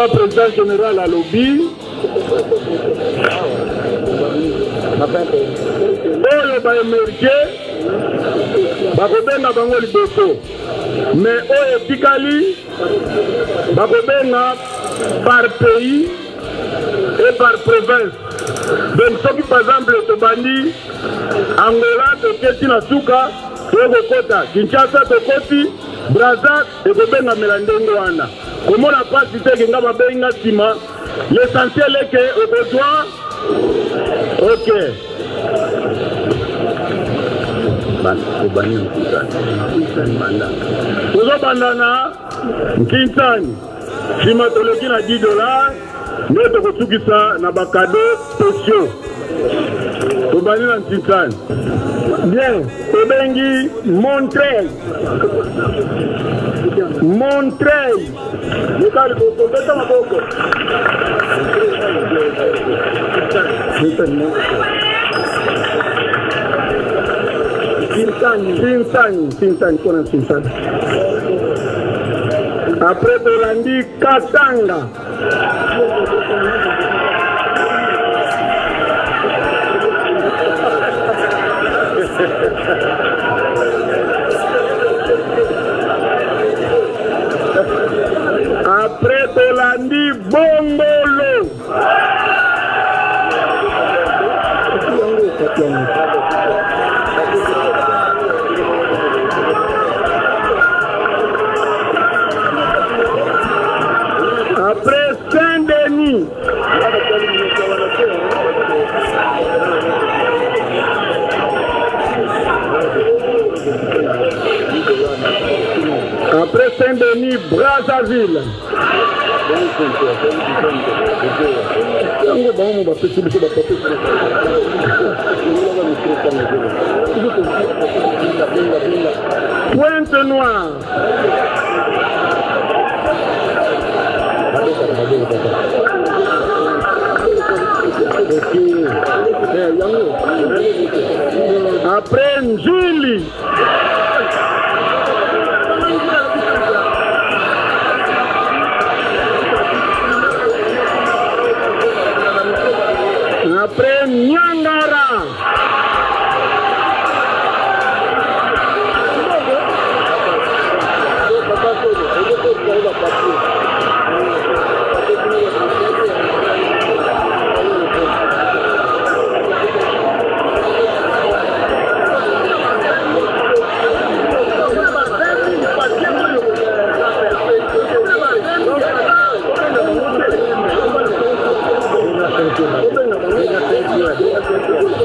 président général à lobby. Oyo ba émerger bakobenga bango liboso mais oyo etikali bakobenga par pays et par province. Donc soki par exemple tobandi Angola toketi na suka tokokota Kinshasa tokoti Brazza ekobengamela ndenge wana komona pasi teke nga babenga nsima. L'essentiel est que okozwa ok tozobanda na Nkinsani nsima toleki na $10 nde tokosukisa na bakado spéciaux tobandi na Nkinsani. Bien, tobengi Montreuil. Kinsani. Après tolandi Katanga. Après tolandi Bongolo. Après Saint-Denis. Après Saint-Denis, Brazzaville. Pointe-Noire. Après Njili. Après Nyangara.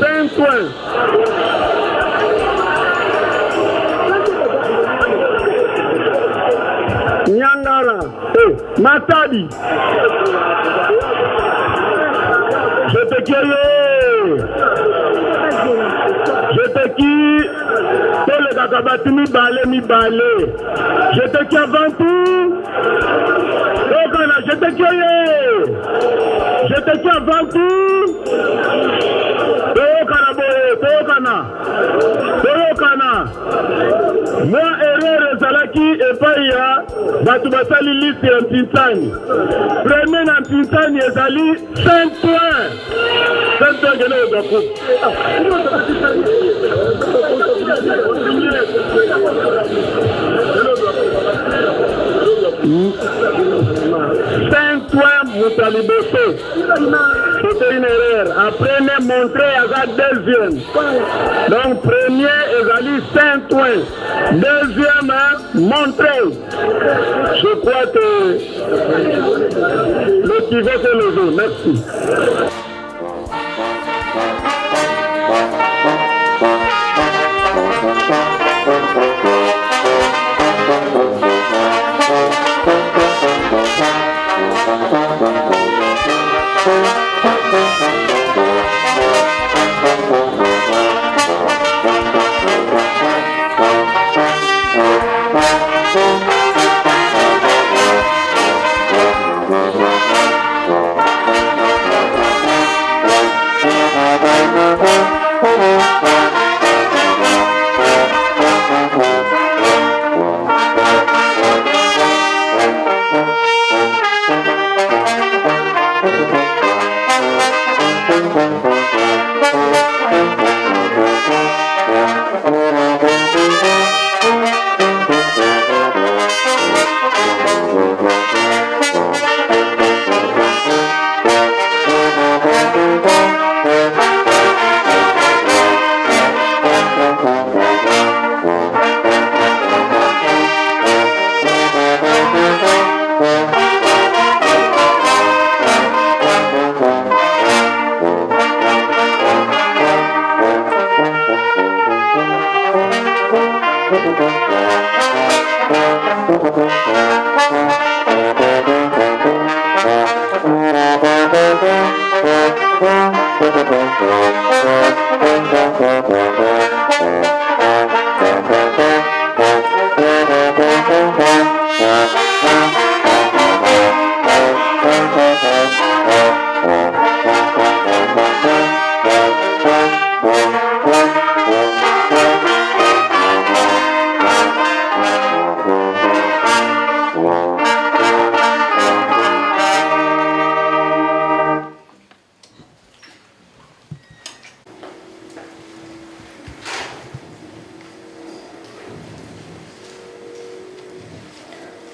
Saint-Ouen. Nyangara. Matadi. Je te qui tous les gagabati mi balé. Je te qui avant tout. Je te qui avant tout. Toyokana. Moi erreur ezalaki epai ya bato basali liste ya Nkinsani. Premier na Nkinsani ezali 5 points. 5 points gene ozako. C'était une erreur. Après, on montré à la deuxième. Donc, premier, Ezali Saint-Ouen. Deuxième, Montreuil. Je crois que le qui veut se lever. Merci.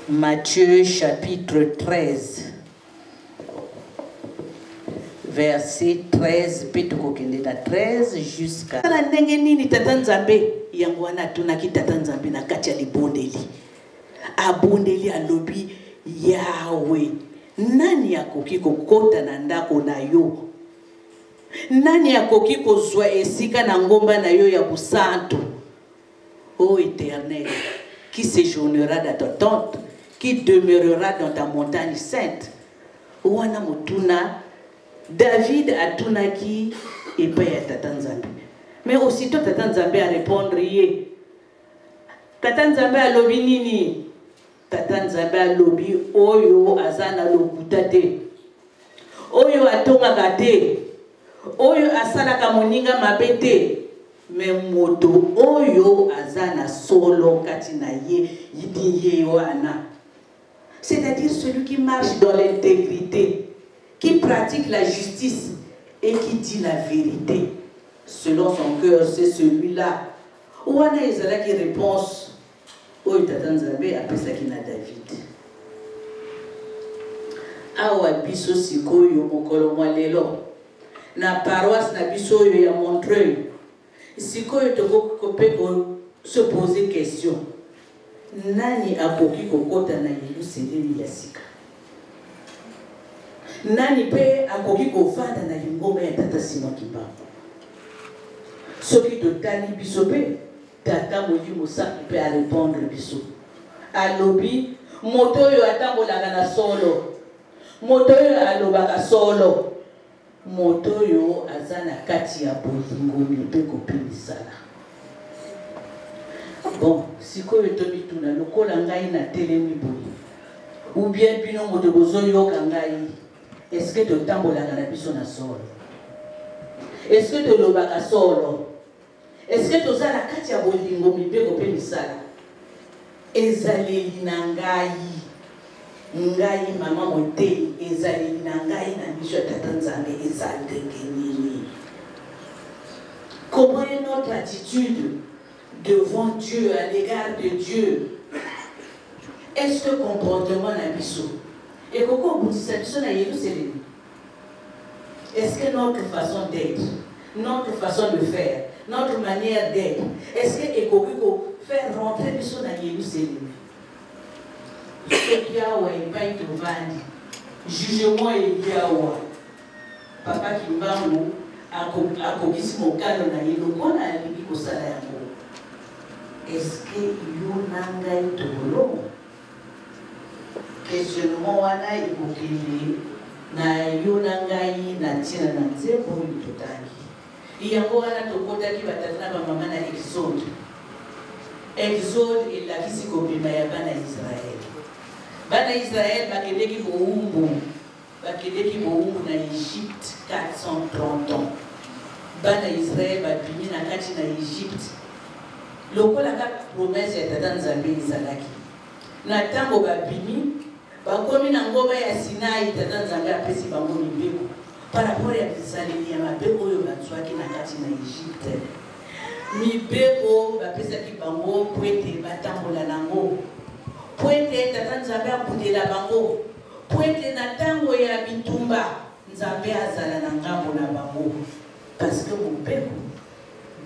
Matthieu chapitre 13, verset 13, 13 jusqu'à... Abondeli alobi Yahweh. Nani akoki kokota na ndako na yo? Nani akoki kozwa esika na ngomba na yo ya busantu? Ô Éternel, qui séjournera dans ta tente, qui demeurera dans ta montagne sainte? Wana mutuna David atunaki epai ya Tata Nzambe. Mais aussitôt Tata Nzambe a répondre ye. Tata Nzambe alobi nini? Tata Nzambe alobi oyo azana lokuta te. Oyo atongaka te. Oyo asalaka moninga mabe te. Mais moto oyo azana solo kati na ye yidi ye wana. C'est-à-dire celui qui marche dans l'intégrité, qui pratique la justice et qui dit la vérité selon son cœur, c'est celui-là. Wana ezalaki réponse oyo Tata Nzambe apesaki na David. Awa biso sikoyo mokolo mwa lelo na paroisse na biso oyo ya Montreuil. Sikoyo tokoki se poser question. Nani akoki kokota na Yerusalemu ya sika? Nani pe akoki kofanda na ngomba ya Tata Simon Kimbangu? Soki totali biso pe Tata Molimo Sapi pe a répondre biso. Alobi moto oyo atambolaka na solo. Moto oyo alobaka solo. Moto oyo azana kati ya bolingo pe kopelisala. Bon, sikoyo tomituna lokola ngai na telemi boye. Ou bien bino moto bozo yoka ngai. Est-ce que totambolaka na biso na solo? Est-ce que tolobaka solo? Est-ce que tozala kati ya bolingo mibeko pe misala? Ezaleli na ngai. Ngai mama motei ezaleli na ngai na biso Tata Nzambe ezaleke nini? Comment est notre attitude devant Dieu, à l'égard de Dieu? Est-ce que comportement na biso? Et pourquoi vous dites ça na Yerusalem? Est-ce que notre façon d'être, notre façon de faire, notre manière d'être, est-ce que ekoko faire rentrer biso na Yerusalem? Yawa epai tovandi. Jugement Yawa. Papa Kimbangu akokisi mokano na ye lokola alingi kosala yango. Est-ce que yo nangai tolo? Questionnement wana ekokende na yo nangai na tina na nzembo itotaki. Yango wana tokotaki batata na mama na Exode. Exode elakisi kobima ya bana Israël. Bana Israël bakeleki boumbu na Égypte 430 ans. Bana Israël babimi na kati na Égypte. Lokola ka promesse ya Tata Nzambe ezalaki. Na tango babimi bakomi na ngoma ya Sinai Tata Nzambe apesi bango mibeko. Par rapport ya bisaleli ya mabeko oyo batswaki na kati na Égypte. Mibeko bapesaki bango poete batambola nango. Poete Tata Nzambe akudela bango. Poete na tango ya bitumba Nzambe azala na ngambo na bango. Parce que mobeko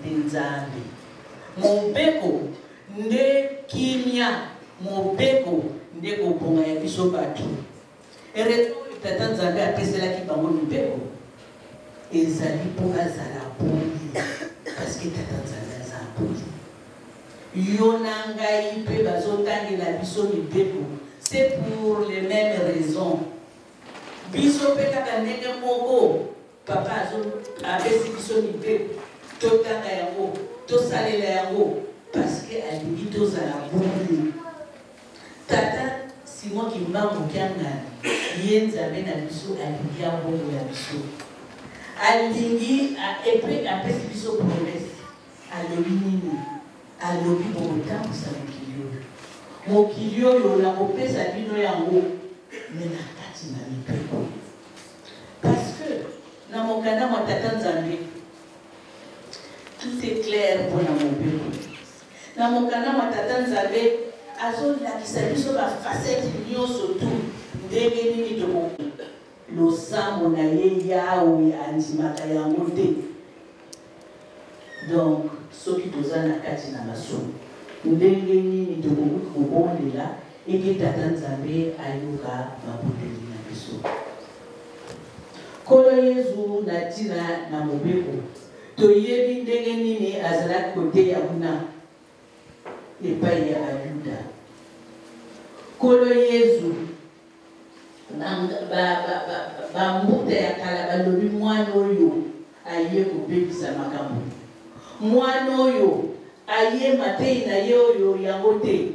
de Nzambe. Mobeko nde kimia. Mobeko nde kobonga ya biso bato. Ereto Tata Nzambe apeselaki bango mibeko. Ezali po azala poli. Parce que Tata Nzambe azala poli. Yonangai pe bazotangela biso mibeko c'est pour les mêmes raisons. Biso pekaka ndenge moko papa apesi biso mipe totanga yango tosalela yango parce que alingi tozala bongo. Tata Simon Kimbangu Kiangani ye nzambe na biso alingi ya bongo ya biso alingi epe apesi biso promesse alobi nini alobi bokotambusa mokili oyo nakopesa bino yango me na kati na mipeko parce que na mokanda mwa tata nzambe tout est clair mpona mobeko na mokanda mwa tata nzambe azolakisa biso bafacete nyonso tu ndenge nini tokoki losambo na ye yawe andimaka yango te. Donc soki toza na kati na masumu ndenge nini tokoki kobondela ete tata nzambe ayoka mabondeli na biso. Nkolo Yesu na ntina na mobeko toyebi ndenge nini azalaki koteya kuna epai ya bayuda. Nkolo Yesu bambuta ya kala balobi mwana oyo aye kobebisa makambo, mwana oyo aye matei na ye oyo yango te.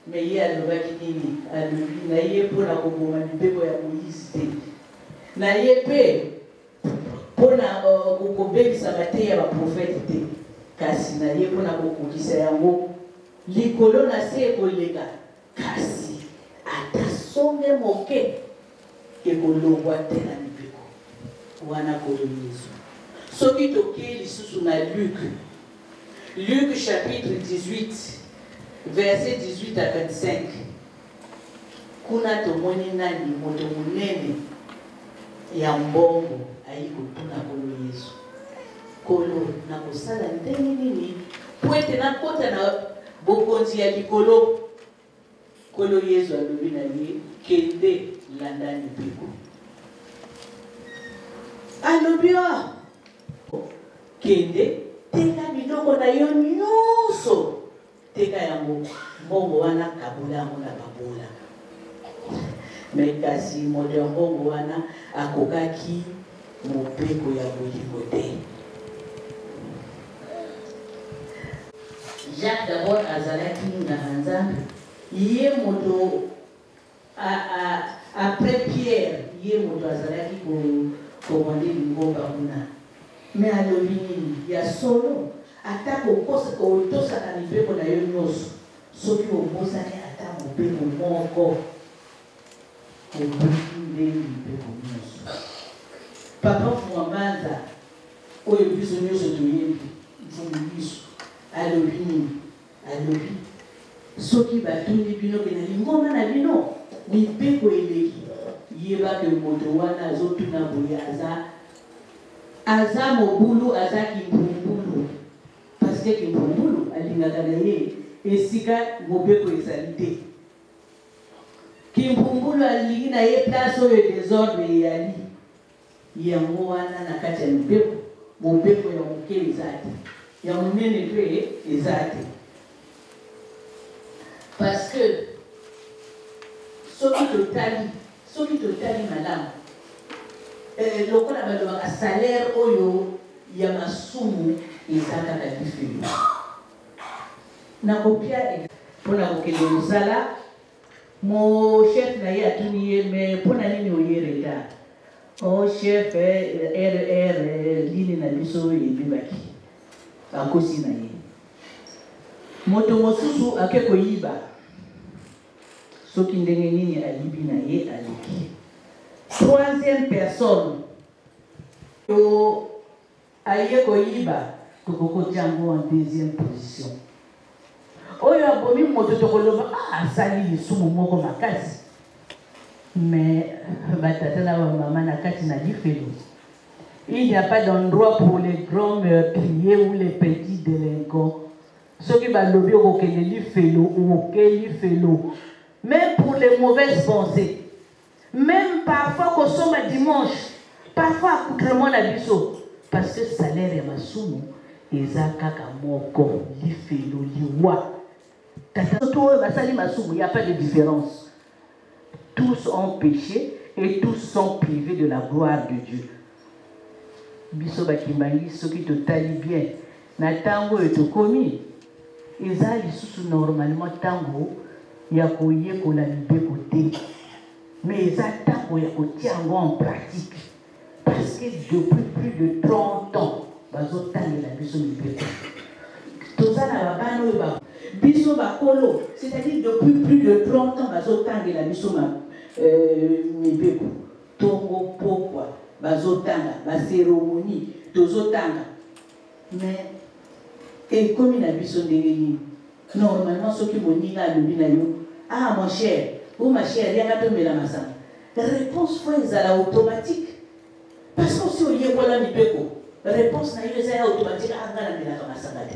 Me ye alobaki nini? Alobi na ye mpona koboma mibeko ya Moïse te, na ye mpe mpona kobebisa matei ya baprofete te, kasi na ye mpona kokokisa yango likolo na se ekoleka, kasi ata songe moke ekolongwa te na mibeko wana Nkolo Yesu. Soki tokei lisusu na Luc chapitre 18 verset 18 à 25, kuna tomoni nani moto munene ya mbongo ayi kotuna Nkolo Yesu, Nkolo nakosala ndenge nini po ete nakota na bokonzi ya likolo? Nkolo Yesu alobi na ye kende landa mibeko. Alobi kende teka biloko na yo nyonso, teka yango mbongo wana kabola yango na babola. Me kasi moto ya mbongo wana akokaki mobeko ya bolingo te. Jacques d'abord azalaki na Nzambe, ye moto après Pierre ye moto azalaki komande lingomba kuna. Me alobi nini ya solo ata kotosaka mibeko na yo nyonso, soki obosani ata mobeko moko obuki ndenge mibeko nyonso. Papa Fuambanza oyo biso nyonso toyebi mfumu biso alobi nini? Alobi soki batundi bino ke na lingomba na bino mibeko eleki, yebake moto wana azotuna boye aza mobulu, aza kimbumbulu, parce que kimbumbulu alingaka na ye esika mobeko ezali te. Kimbumbulu alingi na ye place oyo désordre eyali, yango wana na kati ya mobeko ya moke eza te, ya monene mpe eza te. Parce que soki totali malamu lokola balobaka salaire oyo ya masumu eza kaka lifelo. Nakopia mpona kokende mosala, mo chef na ye atuni ye me mpona nini oye retard? O chef RR lini na biso ebimaki akosi na ye. Moto mosusu ake koyiba, soki ndenge nini alibi na ye aleki. Troisième personne oyo aye koyiba tokokoti yango en deuxième position. Oyo abomi moto tokoloba asali lisumu moko makasi, mais batata na bamama na kati na lifelo. Il n'y a pas d'endroit pour les grands meurtriers ou les petits délinquants. Soki balobi okokende lifelo okeli. Même pour les mauvaises pensées, même parfois qu'on somme dimanche, parfois accoutrement la biso, parce que salaire est masumu, eza kaka moko, lifelo, liwa. Tata to basali masumu, il n'y a pas de différence. tous ont péché et tous sont privés de la gloire de Dieu. Biso bakimbangi soki totali bien na tango etokomi eza lisusu normalement tango ya koyekola mibeko te mais eza tango ya kotia yango en pratique parce que depuis plus de 30 ans bazotangela biso mibeko toza na babana oyo biso bakolo c'est-à-dire depuis plus de 30 ans bazotangela biso mibeko tongo pokwa bazotanga basérémonie tozotanga mais ekomi na biso ndenge nini normalement soki moninga alobi na yo ah mon cher ou ma chère yaka tomela masanga réponse fo ezala automatique parce que si oyekola mibeko réponse na yo eza ya automatique anga namelaka masanga te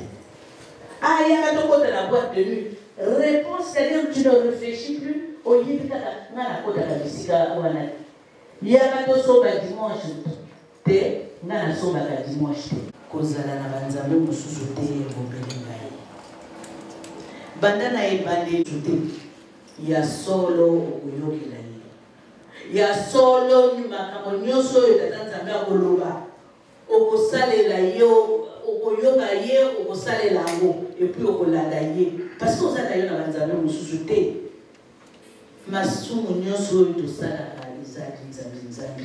ah yaka tokota na boîte de nuit réponse c'est-à-dire tu ne réfléchis plus oyebi kaka nga nakotaka bisika wana yaka tosomba dimanche te nga nasombaka dimanche te kozala na banzambe mosusu te ebobeli ngai banda na ebande te ya solo okoyokela ye ya solo makambo nyonso oyo tata nzambe akoloba okosalela yo okoyoka ye okosalela yango epui okolanda ye parce que oza na yo na banzambe mosusu te masumu nyonso oyo tosalaka ezali nzambe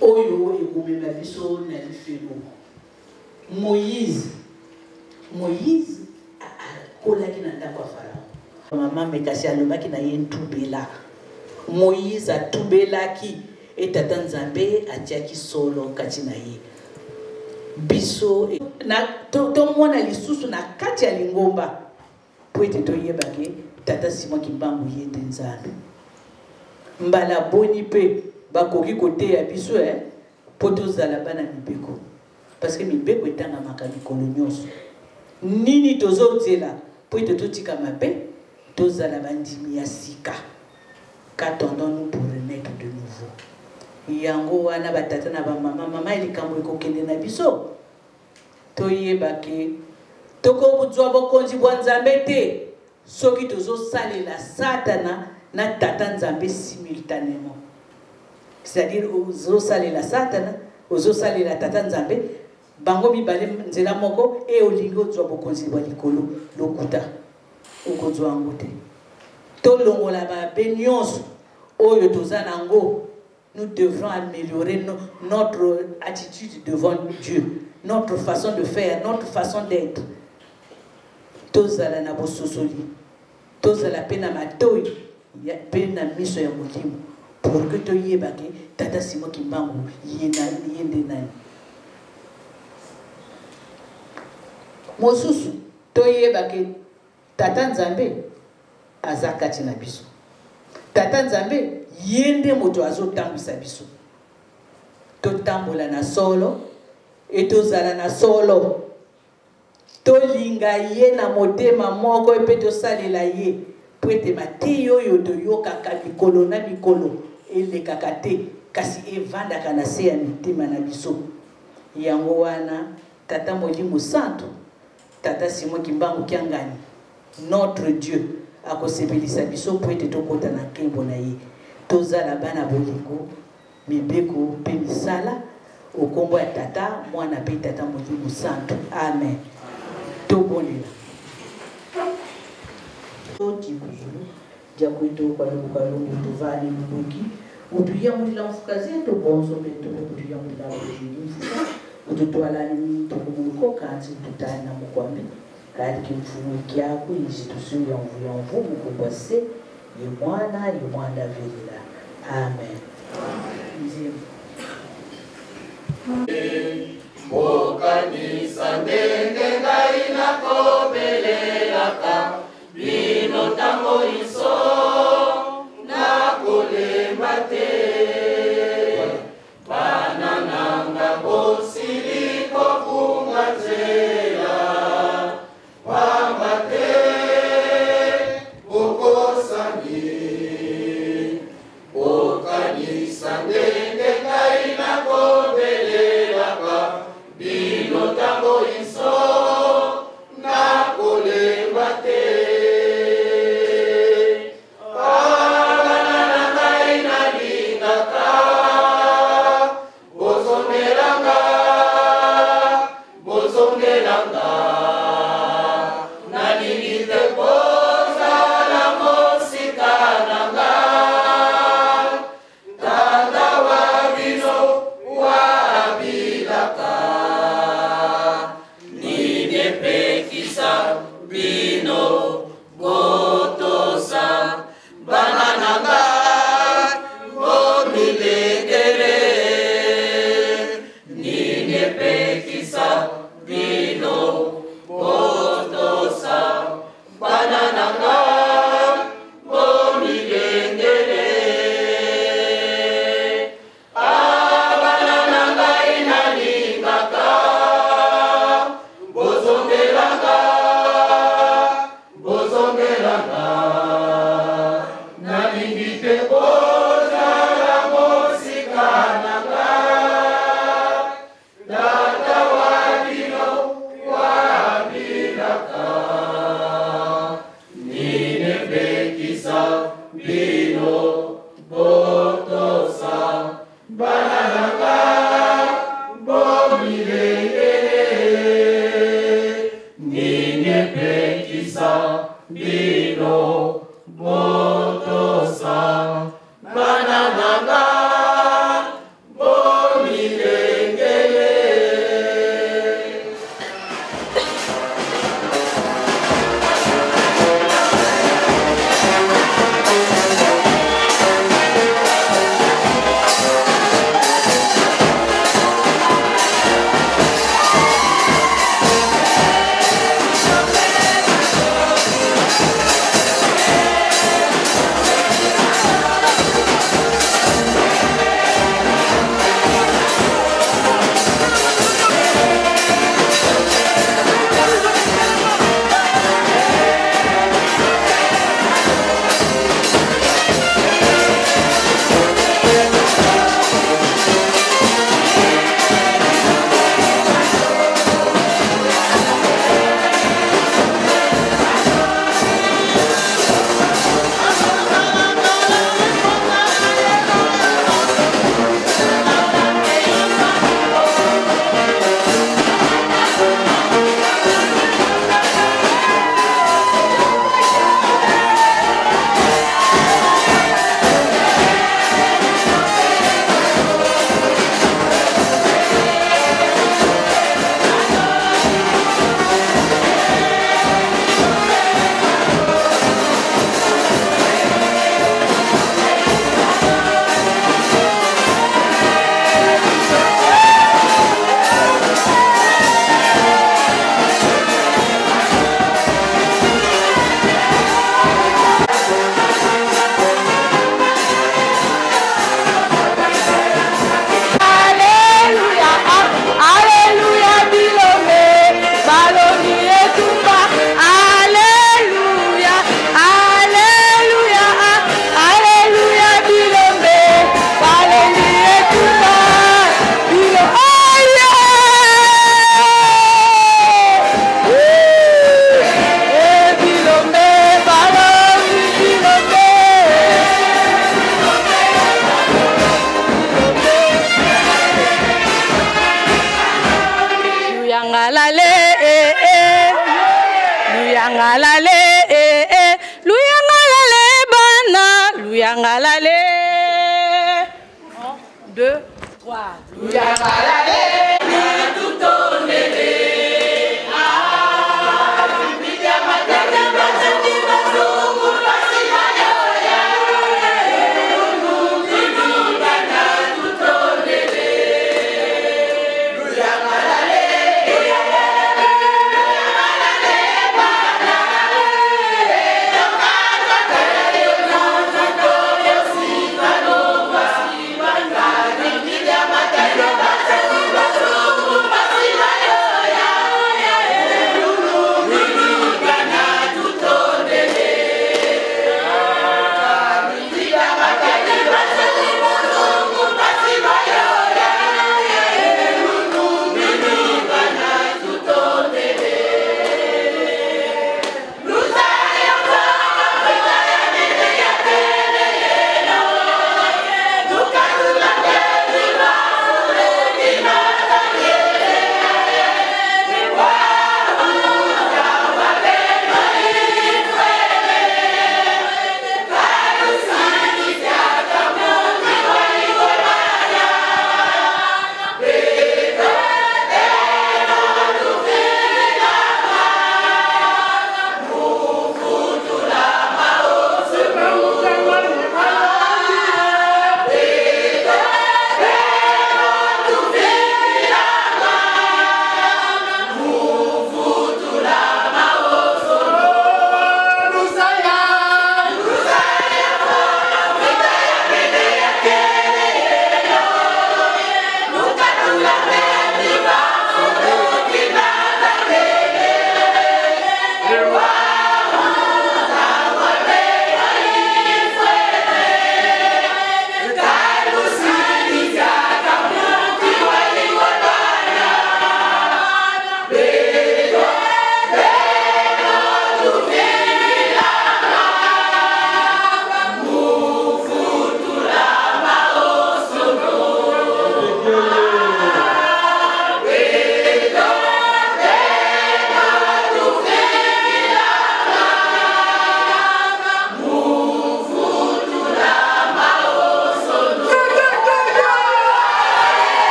oyo ekomema biso na lifelo Moïse akolaki na ndako ya Farao mama mekasi alobaki na ye ntubela Moïse atubelaki etata nzambe atiaki solo kati na ye biso tomona lisusu na kati ya lingomba po ete toyebake tata Simon Kimbangu ye nde nzambe mbala boni mpe bakoki koteya biso po tozala bana mibeko parce que mibeko etangamaka mikolo nyonso nini tozozela po ete totika mabe tozala bandimi ya sika qu'attendons-nous pour renaître de nouveau yango wana batata na bamama elikambo ekokende na biso toyebake tokobuzwa bokonzi bwa nzambe te soki tozosalela satana na tata nzambe simultanément c'est-à-dire ozosalela satana ozosalela tata nzambe bango mibale nzela moko e olingi ozwa bokonzi bwa likolo lokuta okozwa yango te tolongola babe nyonso oyo toza nango nous devrons améliorer notre attitude devant Dieu, notre façon de faire, notre façon d'être. Tozala na bososoli, tozala pena matoi, ya pena miso ya molimo, pour que toyebake tata Simon Kimbangu yende nani. Mosusu toyebake tata Nzambe azakati na biso. Tata Nzambe yende moto azotambisa biso. Totambola na solo etozala na solo. Tolinga ye na motema moko epe tosalela ye po ete mateyi oyo toyokaka mikolo na mikolo elekaka te kasi evandaka na se ya mitema na biso. Yango wana tata Molimo Santo tata Simon Kimbangu Kiangani notre Dieu akosepelisa biso po ete tokota na nkembo na ye tozala bana bolingo mibeko mpe misala okombo ya tata mwana mpe tata Molimo Santo amen. Tobolela tibuzulu jakuito kwa lukalungu tuvani mbuki utuya mulila mfukazi to bonzo beto utuya mulila ujini ututwala ni tukumuko kanzi tutana mukwambe kadi kimfumu kyako institution ya mvumu kubwase ye mwana velila amen. Mokanisa ndenge ngai nakobelelaka bino ntango iso nakolemba te bana nanga bosili kofunga nzela pamba te bokosani mokanisa ndenge ngai nakobelelaka bino ntango iso nakolemba te. Matata,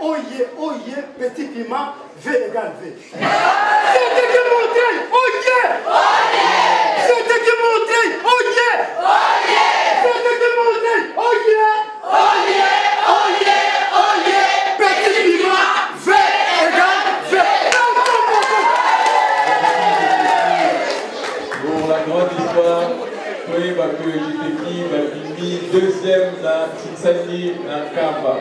Oye, petit piment, V égale V. C'était que montrer, oye! C'était que montrer, oye! C'était que montrer, oye! Petit piment, V égale V. Pour la grande histoire, oui, que j'étais qui, Mimi, deuxième, la Tinsani, la Kamba.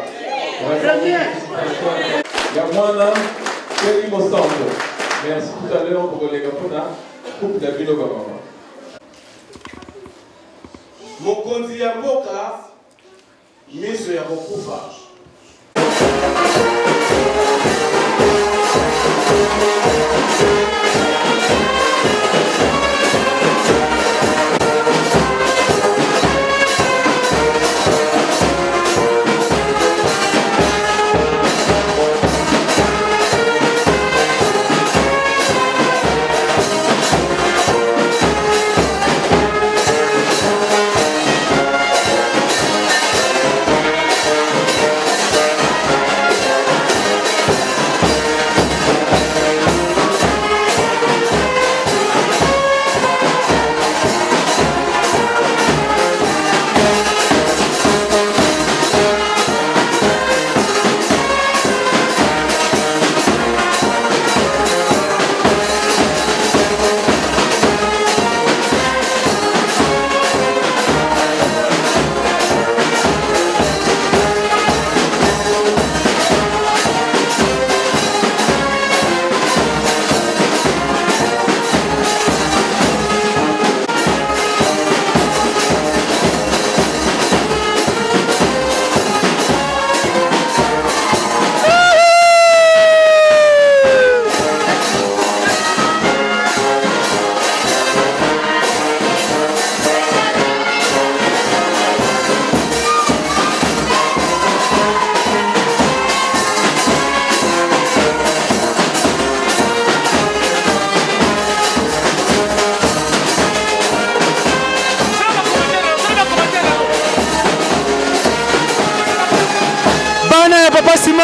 Gamwana, Kelly Mostango. Merci tout à l'heure pour les Gapona, coupe la ville au Gabama. Mokonzi ya mboka, miso ya kokufa.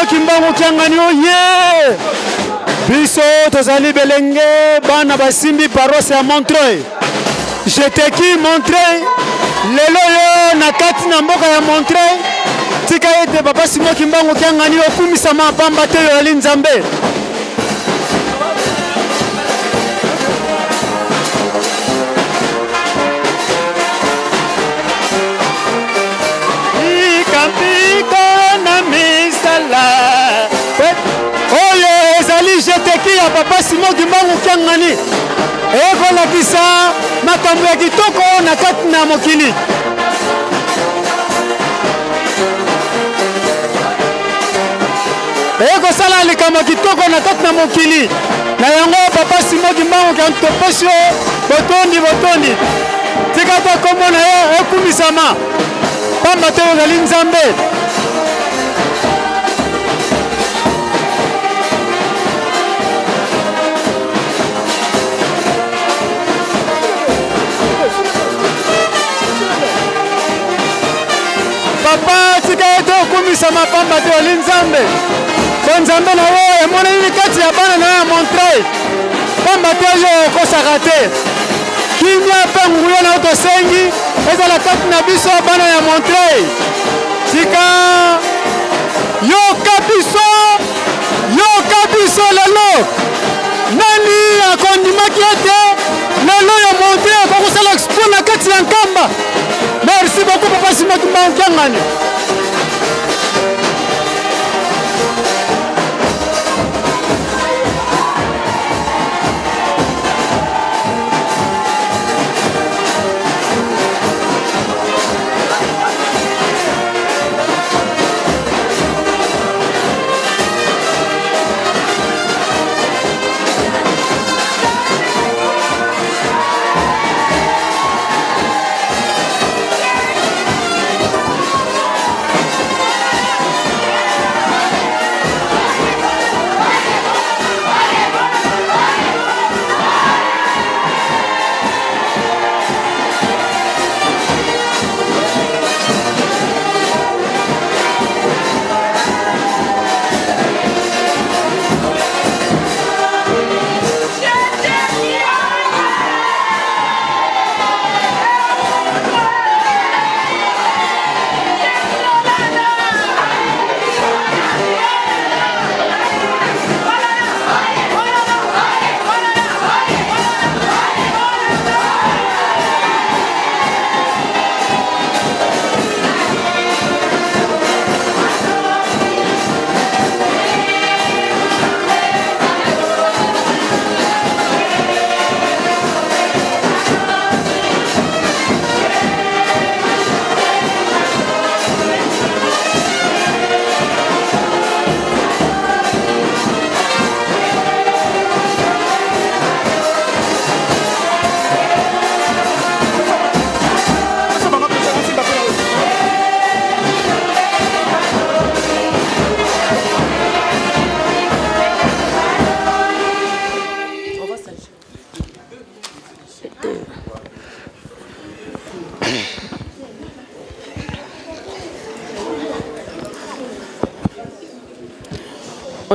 Kimbangu kiangani oye biso tozali belenge bana basimbi paroisse ya Montreuil jeteki Montreuil lelo yo na kati na mboka ya Montreuil tika ete papa Simon Kimbangu kiangani okumisa mapamba te yo ali Nzambe oyo ezali jeteki ya papa Simon Kimbangu kiangani ekolakisa makambo ya kitoko na kati na mokili ekosala likambo kitoko na kati na mokili na yango papa Simon Kimbangu kiantopesi botondi tika to kombo na yo ekumisama pamba te ozali Nzambe papa tika ete okumisa mapamba te oli Nzambe po Nzambe na yo emonani kati ya bana na yo ya Montreuil pamba te yo okosaka te kimia mpe nguya na yo tosengi ezala kati na biso bana ya Montreuil tika yoka biso lelo nani akondimaki ete lelo ya Montreuil akokosala expo na kati ya Nkamba. Merci beaucoup papa Simon Kimbangu kiangani.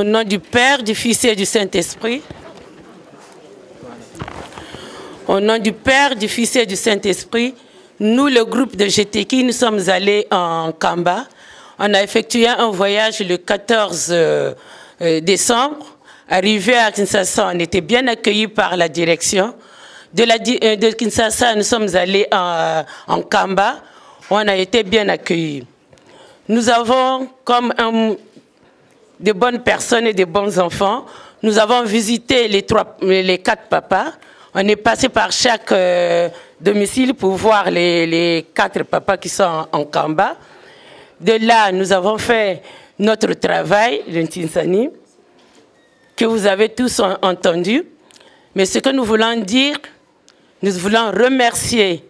Au nom du Père, du Fils et du Saint-Esprit. Au nom du Père, du Fils et du Saint-Esprit, nous, le groupe de GTK, nous sommes allés en Kamba. On a effectué un voyage le 14 décembre. Arrivé à Kinshasa, on était bien accueillis par la direction. De Kinshasa, nous sommes allés en Kamba. On a été bien accueillis. Nous avons, comme de bonnes personnes et de bons enfants, nous avons visité les 4 papas. On est passé par chaque domicile pour voir les 4 papas qui sont en Kamba. De là, nous avons fait notre travail, le Ntinsani, que vous avez tous entendu. Mais ce que nous voulons dire, nous voulons remercier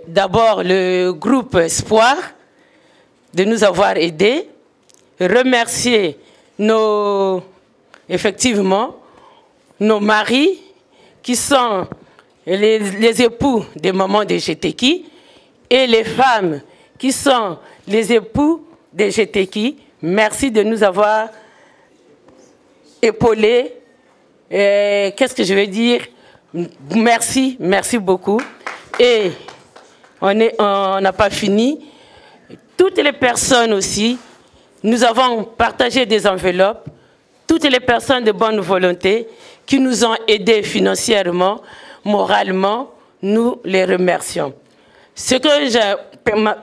d'abord le groupe Espoir de nous avoir aidés, remercier effectivement nos maris qui sont les époux des mamans de GTK et les femmes qui sont les époux de GTK. Merci de nous avoir épaulés. Qu'est-ce que je veux dire? Merci, merci beaucoup. Et on n'a pas fini. Toutes les personnes aussi, nous avons partagé des enveloppes. Toutes les personnes de bonne volonté qui nous ont aidés financièrement, moralement, nous les remercions.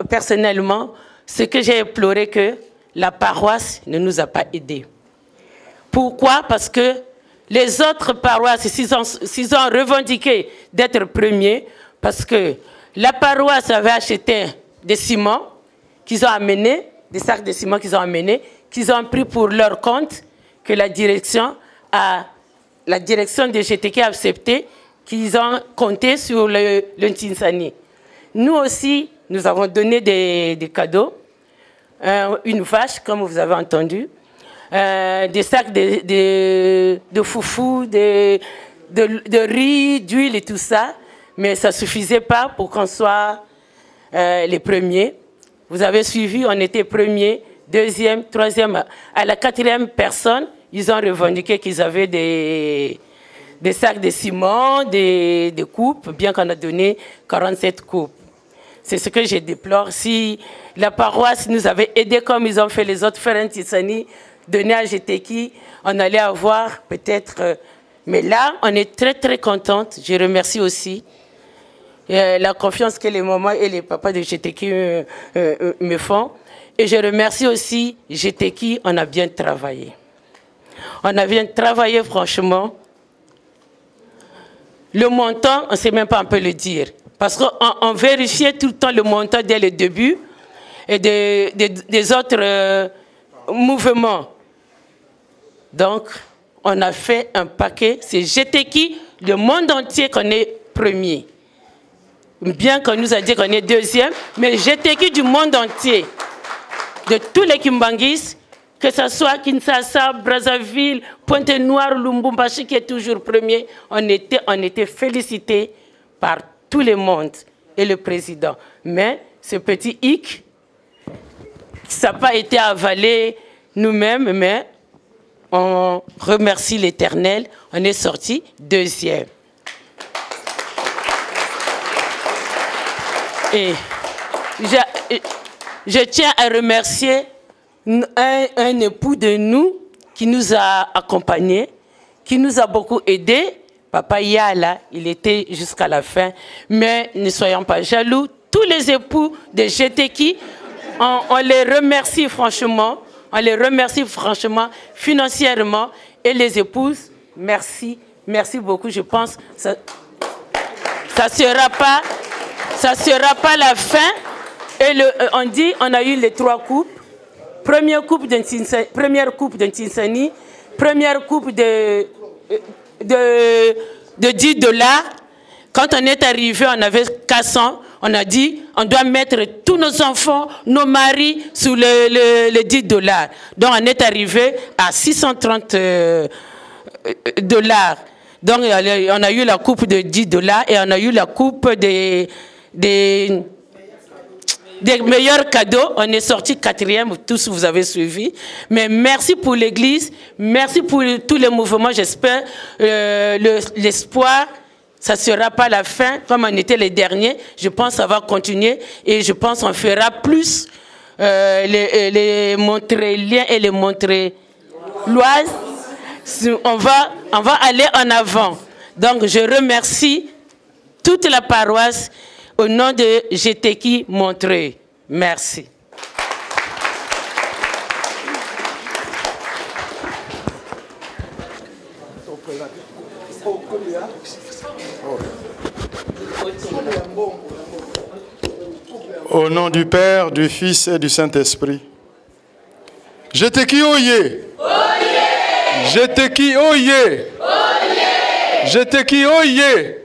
Personnellement, ce que j'ai éploré, que la paroisse ne nous a pas aidés. Pourquoi? Parce que les autres paroisses, s'ils ont revendiqué d'être premiers, parce que la paroisse avait acheté des ciments qu'ils ont amenés, des sacs de ciment qu'ils ont amenés, qu'ils ont pris pour leur compte, que la direction de GTK a accepté, qu'ils ont compté sur le Ntinsani. Nous aussi, nous avons donné des cadeaux, une vache, comme vous avez entendu, des sacs de foufou, de riz, d'huile et tout ça, mais ça ne suffisait pas pour qu'on soit les premiers. Vous avez suivi, on était premiers, deuxième, troisième. À la 4e personne, ils ont revendiqué qu'ils avaient des sacs de ciment, des coupes, bien qu'on a donné 47 coupes. C'est ce que je déplore. Si la paroisse nous avait aidés comme ils ont fait les autres frères Ntinsani, donné à GTK, on allait avoir peut-être... mais là, on est très, très contente. Je remercie aussi la confiance que les mamans et les papas de GTK me font. Et je remercie aussi GTK, on a bien travaillé. On a bien travaillé, franchement. Le montant, on ne sait même pas un peu le dire. Parce qu'on vérifiait tout le temps le montant dès le début et des autres mouvements. Donc, on a fait un paquet. C'est GTK, le monde entier qu'on est premier. Bien qu'on nous a dit qu'on est deuxième, mais GTK du monde entier, de tous les Kimbanguis, que ce soit Kinshasa, Brazzaville, Pointe-Noire, Lubumbashi qui est toujours premier, on était félicités par tout le monde et le président. Mais ce petit hic, ça n'a pas été avalé nous-mêmes, mais on remercie l'Éternel, on est sorti deuxième. Et je tiens à remercier un époux de nous qui nous a accompagnés, qui nous a beaucoup aidés. Papa Yala, il était jusqu'à la fin. Mais ne soyons pas jaloux. Tous les époux de GTK, on les remercie franchement. On les remercie franchement, financièrement. Et les épouses, merci. Merci beaucoup. Je pense que ça sera pas la fin. Et on dit, on a eu les 3 coupes. Première coupe de Ntinsani, première coupe de 10 $. Quand on est arrivé, on avait 400. On a dit, on doit mettre tous nos enfants, nos maris, sous les 10 $. Donc, on est arrivé à 630 $. Donc, on a eu la coupe de 10 $ et on a eu la coupe des des meilleurs cadeaux. On est sorti 4e, tous vous avez suivi. Mais merci pour l'Église, merci pour tous les mouvements. J'espère l'espoir, ça ne sera pas la fin, comme on était les derniers. Je pense que ça va continuer et je pense qu'on fera plus les Montréaliens et les Montréaloises. On va aller en avant. Donc je remercie toute la paroisse au nom de GTK Montreuil. Merci. Au nom du Père, du Fils et du Saint-Esprit. GTK Oye! GTK Oye! GTK Oye!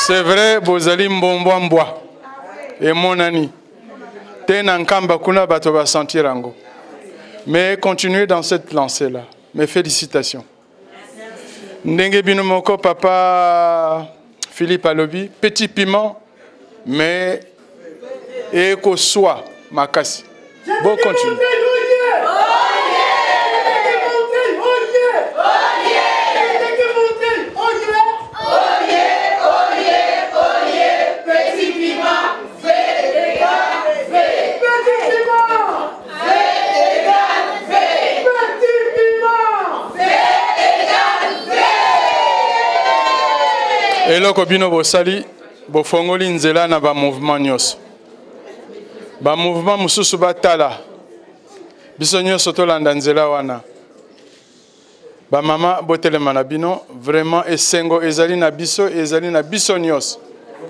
C'est vrai, Bozali Mbomboamboa et mon ami. Tenankamba kuna bato ba sentir ango. Mais continuez dans cette lancée-là. Mes félicitations. Ndenge binomoko papa Philippe Alobi, petit piment, mais eko soit makasi. Bon, continue. Eloko bino bosali bofongoli nzela na ba mouvement nyos. Ba mouvement mususu batala. Biso nyos tolanda nzela wana. Ba mama botelema na bino vraiment esengo ezali na biso nyos.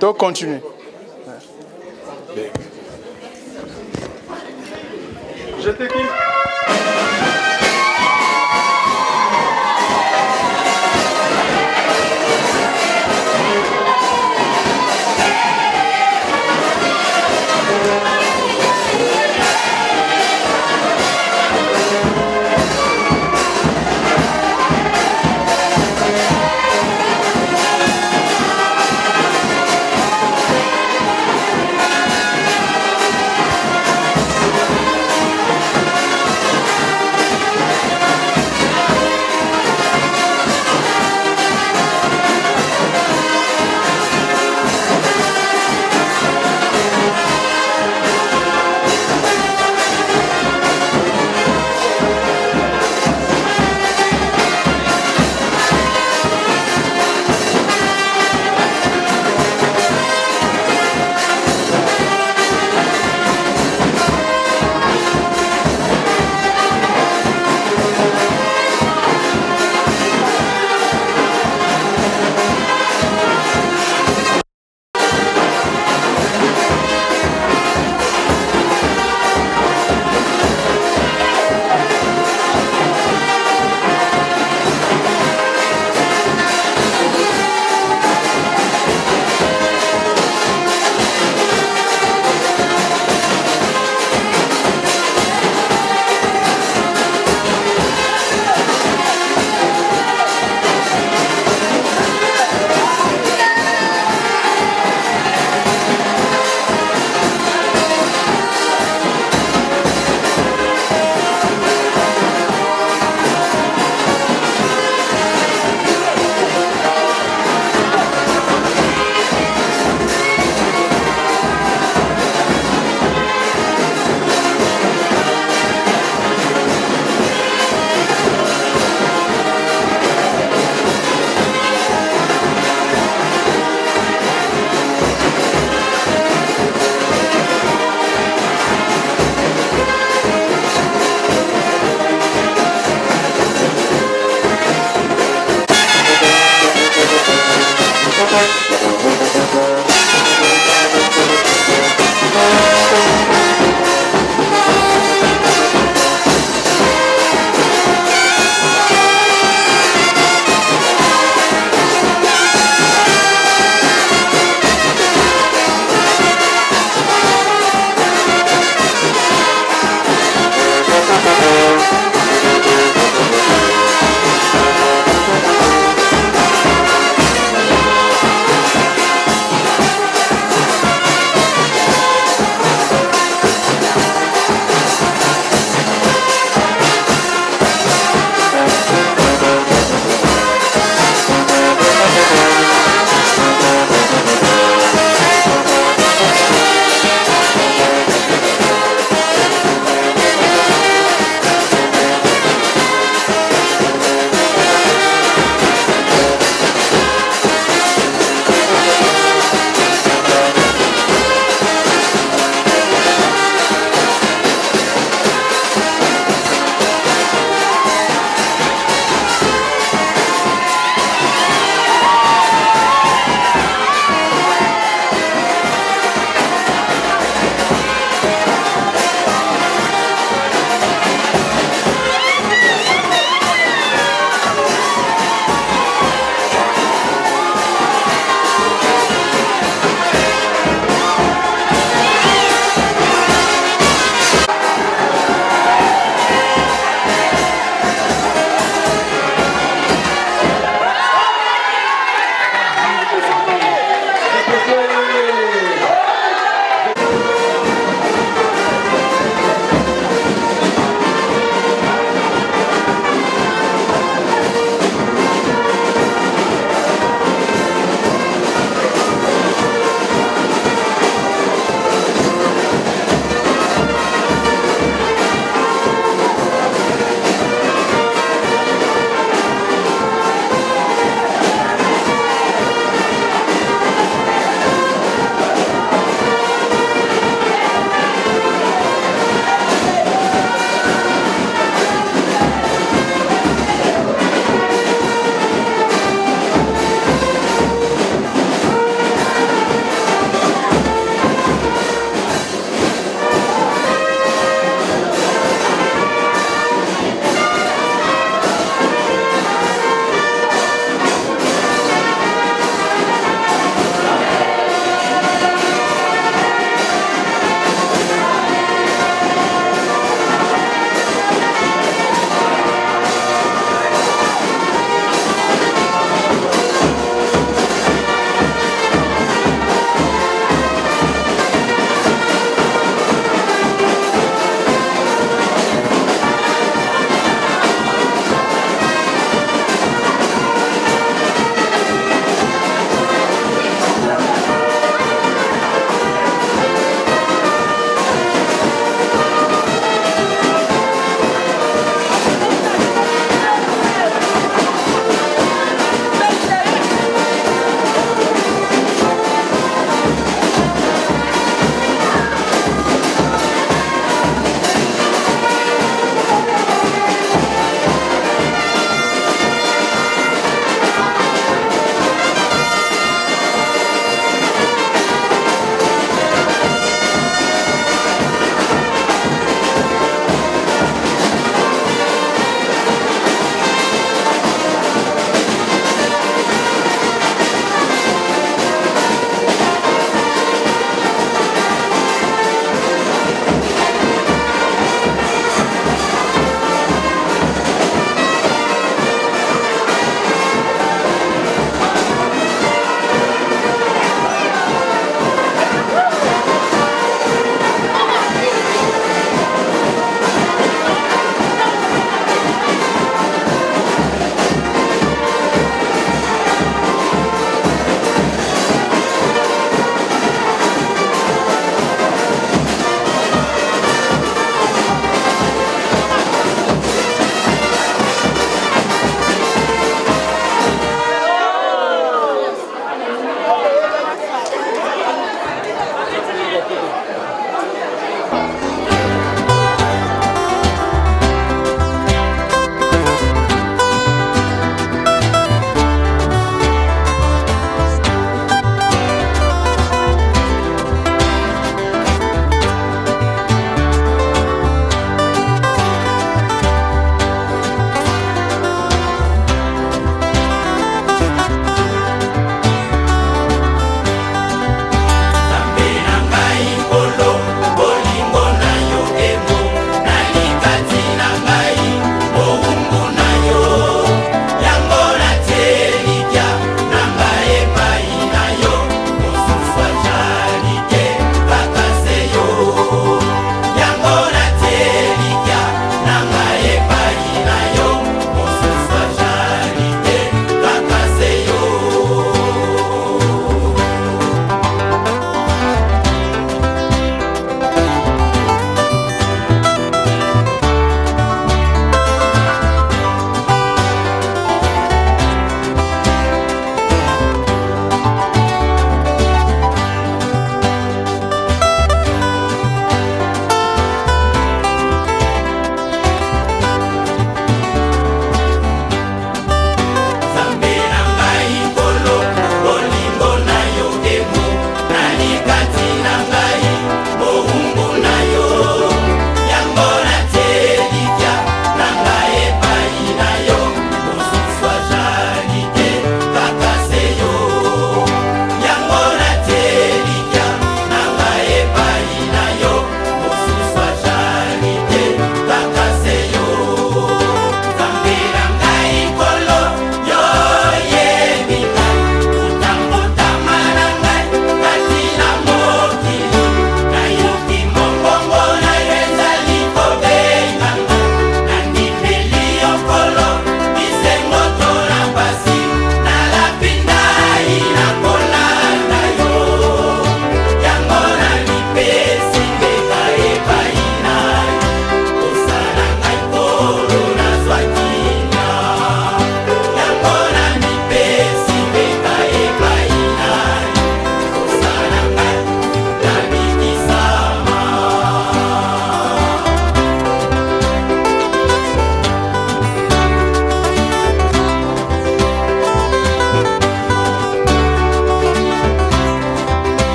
To continue. Je t'écoute.